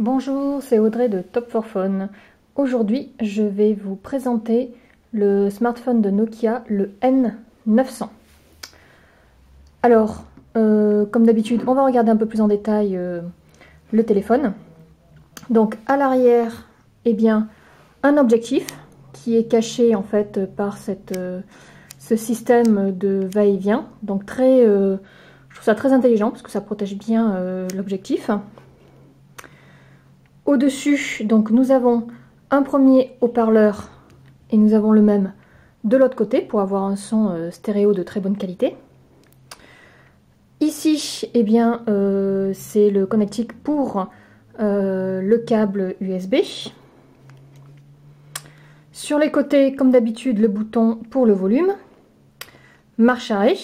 Bonjour, c'est Audrey de Top4Phone. Aujourd'hui, je vais vous présenter le smartphone de Nokia, le N900. Alors, comme d'habitude, on va regarder un peu plus en détail le téléphone. Donc, à l'arrière, eh bien, un objectif qui est caché en fait par ce système de va-et-vient. Donc, je trouve ça très intelligent parce que ça protège bien l'objectif. Au-dessus, donc nous avons un premier haut-parleur et nous avons le même de l'autre côté pour avoir un son stéréo de très bonne qualité. Ici, eh bien, c'est le connectique pour le câble USB. Sur les côtés, comme d'habitude, le bouton pour le volume, marche arrêt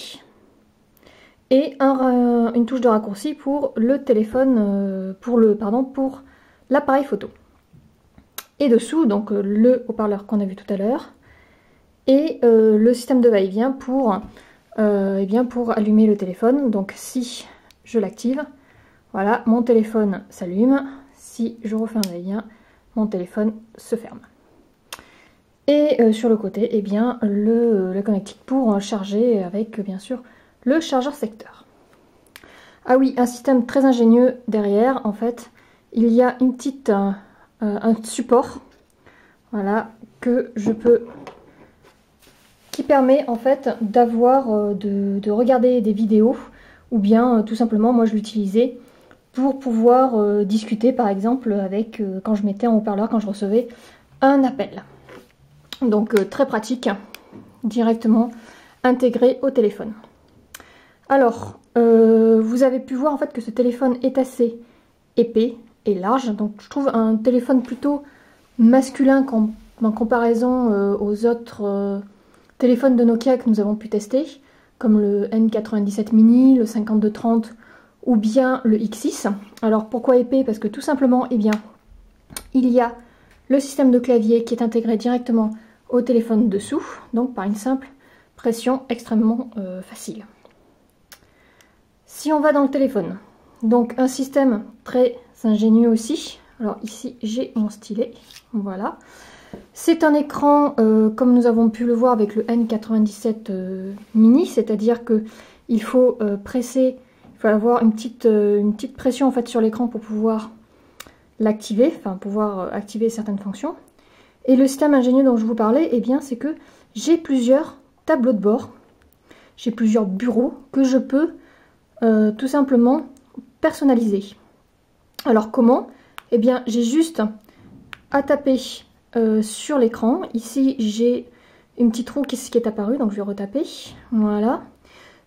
et une touche de raccourci pour le téléphone, pour l'appareil photo. Et dessous, donc le haut-parleur qu'on a vu tout à l'heure et le système de va-et-vient pour allumer le téléphone. Donc si je l'active, voilà, mon téléphone s'allume. Si je refais un va-et-vient, mon téléphone se ferme. Et sur le côté, eh bien, le connectique pour charger avec bien sûr le chargeur secteur. Ah oui, un système très ingénieux derrière, en fait. Il y a un support, voilà, qui permet en fait de regarder des vidéos ou bien tout simplement moi je l'utilisais pour pouvoir discuter par exemple avec quand je mettais en haut-parleur, quand je recevais un appel. Donc très pratique, directement intégré au téléphone. Alors, vous avez pu voir en fait que ce téléphone est assez épais et large, donc je trouve un téléphone plutôt masculin en comparaison aux autres téléphones de Nokia que nous avons pu tester, comme le N97 mini, le 5230 ou bien le X6. Alors pourquoi épais? Parce que tout simplement, eh bien, il y a le système de clavier qui est intégré directement au téléphone dessous, donc par une simple pression extrêmement facile. Si on va dans le téléphone, donc un système très ingénieux aussi. Alors ici j'ai mon stylet, voilà. C'est un écran comme nous avons pu le voir avec le N97 mini, c'est-à-dire que il faut presser, il faut avoir une petite pression en fait sur l'écran pour pouvoir l'activer, enfin pouvoir activer certaines fonctions. Et le système ingénieux dont je vous parlais, eh bien c'est que j'ai plusieurs tableaux de bord, j'ai plusieurs bureaux que je peux tout simplement personnaliser. Alors comment? Eh bien j'ai juste à taper sur l'écran. Ici j'ai une petite roue qui est apparue, donc je vais retaper. Voilà.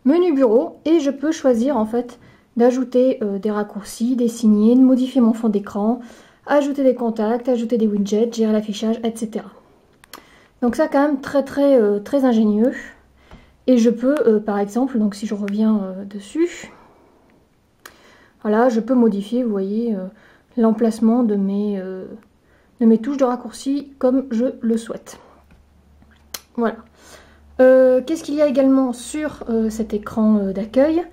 Menu bureau et je peux choisir en fait d'ajouter des raccourcis, des signets, de modifier mon fond d'écran, ajouter des contacts, ajouter des widgets, gérer l'affichage, etc. Donc ça quand même très ingénieux. Et je peux par exemple, donc si je reviens dessus, voilà, je peux modifier, vous voyez, l'emplacement de mes touches de raccourci comme je le souhaite. Voilà. Qu'est-ce qu'il y a également sur cet écran d'accueil?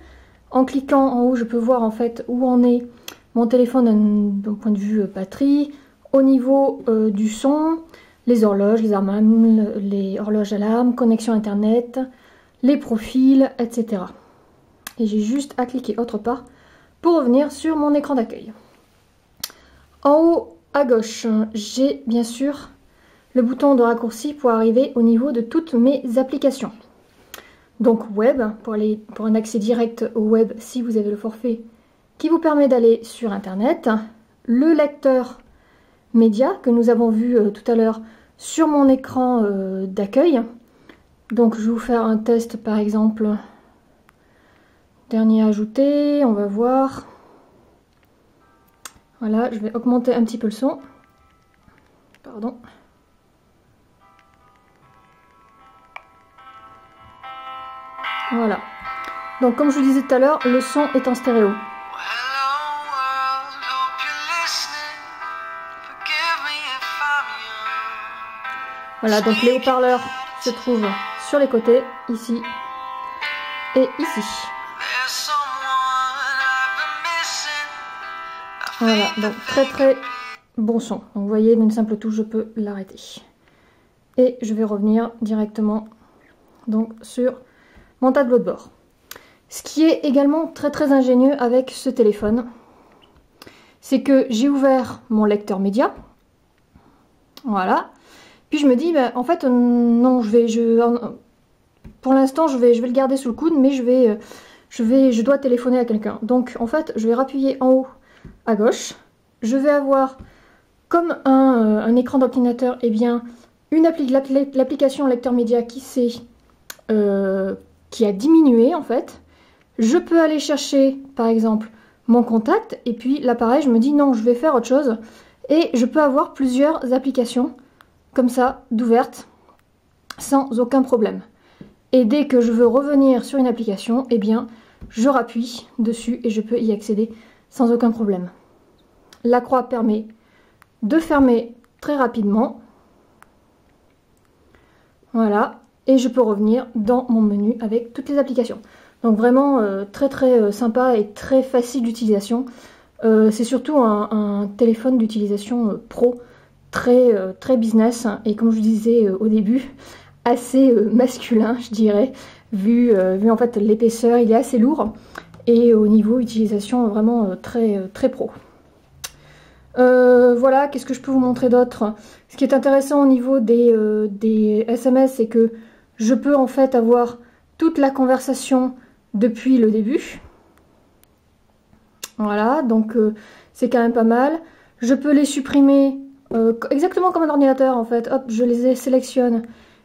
En cliquant en haut, je peux voir en fait où en est mon téléphone d'un point de vue batterie, au niveau du son, les horloges, les horloges alarmes, connexion internet, les profils, etc. Et j'ai juste à cliquer autre part pour revenir sur mon écran d'accueil. En haut à gauche, j'ai bien sûr le bouton de raccourci pour arriver au niveau de toutes mes applications. Donc web, pour un accès direct au web si vous avez le forfait qui vous permet d'aller sur internet. Le lecteur média que nous avons vu tout à l'heure sur mon écran d'accueil. Donc je vais vous faire un test par exemple. Dernier ajouté, on va voir. Voilà, je vais augmenter un petit peu le son. Pardon. Voilà. Donc comme je vous disais tout à l'heure, le son est en stéréo. Voilà, donc les haut-parleurs se trouvent sur les côtés, ici et ici. Voilà, donc très très bon son. Donc vous voyez, d'une simple touche, je peux l'arrêter. Et je vais revenir directement donc sur mon tableau de bord. Ce qui est également très très ingénieux avec ce téléphone, c'est que j'ai ouvert mon lecteur média. Voilà. Puis je me dis, bah, en fait, non, pour l'instant, je vais le garder sous le coude, mais je dois téléphoner à quelqu'un. Donc, en fait, je vais rappuyer en haut à gauche. Je vais avoir, comme un écran d'ordinateur, eh bien, l'application lecteur média qui a diminué, en fait. Je peux aller chercher, par exemple, mon contact, et puis l'appareil, je me dis, non, je vais faire autre chose. Et je peux avoir plusieurs applications, comme ça, d'ouvertes, sans aucun problème. Et dès que je veux revenir sur une application, eh bien, je rappuie dessus et je peux y accéder sans aucun problème. La croix permet de fermer très rapidement. Voilà. Et je peux revenir dans mon menu avec toutes les applications. Donc vraiment très très sympa et très facile d'utilisation. C'est surtout un téléphone d'utilisation pro, très business. Et comme je vous disais au début, assez masculin, je dirais, vu en fait l'épaisseur, il est assez lourd. Et au niveau utilisation, vraiment très pro. Voilà, qu'est-ce que je peux vous montrer d'autre? Ce qui est intéressant au niveau des SMS, c'est que je peux en fait avoir toute la conversation depuis le début. Voilà, donc c'est quand même pas mal. Je peux les supprimer exactement comme un ordinateur en fait. Hop, je les sélectionne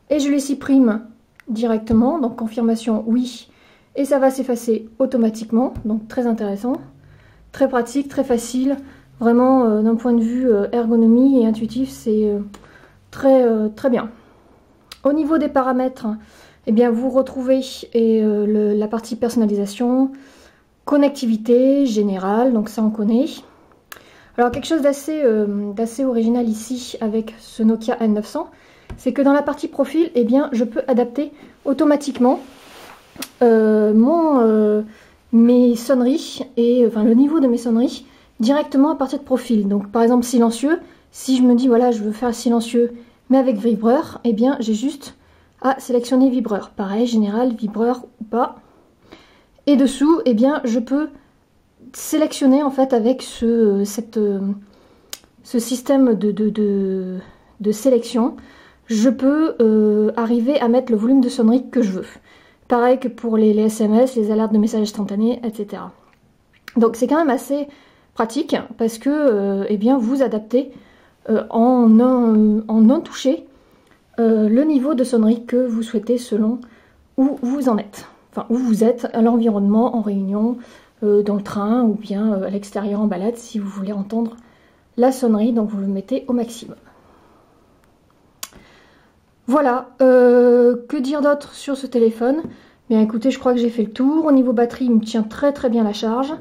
et je les supprime directement. Donc confirmation oui. Et ça va s'effacer automatiquement. Donc très intéressant. Très pratique, très facile. Vraiment d'un point de vue ergonomie et intuitif, c'est très bien. Au niveau des paramètres, eh bien, vous retrouvez la partie personnalisation, connectivité générale, donc ça on connaît. Alors quelque chose d'assez original ici avec ce Nokia N900, c'est que dans la partie profil, eh bien, je peux adapter automatiquement mes sonneries et le niveau de mes sonneries directement à partir de profil. Donc par exemple silencieux, si je me dis voilà je veux faire silencieux mais avec vibreur, eh bien j'ai juste à sélectionner vibreur. Pareil, général, vibreur ou pas. Et dessous, eh bien je peux sélectionner en fait avec ce système de sélection, je peux arriver à mettre le volume de sonnerie que je veux. Pareil que pour les SMS, les alertes de messages instantanés, etc. Donc c'est quand même assez pratique parce que eh bien, vous adaptez en un toucher le niveau de sonnerie que vous souhaitez selon où vous en êtes. Enfin, où vous êtes à l'environnement, en réunion, dans le train ou bien à l'extérieur en balade si vous voulez entendre la sonnerie, donc vous le mettez au maximum. Voilà, que dire d'autre sur ce téléphone? Bien écoutez, je crois que j'ai fait le tour. Au niveau batterie, il me tient très bien la charge.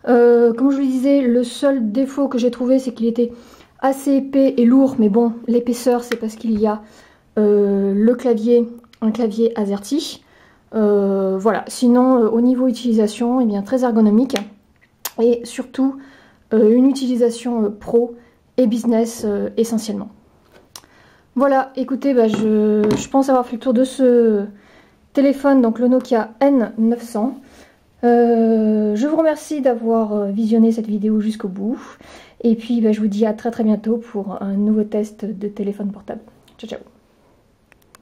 Comme je vous le disais, le seul défaut que j'ai trouvé, c'est qu'il était assez épais et lourd, mais bon, l'épaisseur, c'est parce qu'il y a un clavier AZERTY. Voilà, sinon, au niveau utilisation, eh bien, très ergonomique et surtout une utilisation pro et business essentiellement. Voilà, écoutez, bah, je pense avoir fait le tour de ce téléphone, donc le Nokia N900. Je vous remercie d'avoir visionné cette vidéo jusqu'au bout. Et puis bah, je vous dis à très bientôt pour un nouveau test de téléphone portable. Ciao ciao.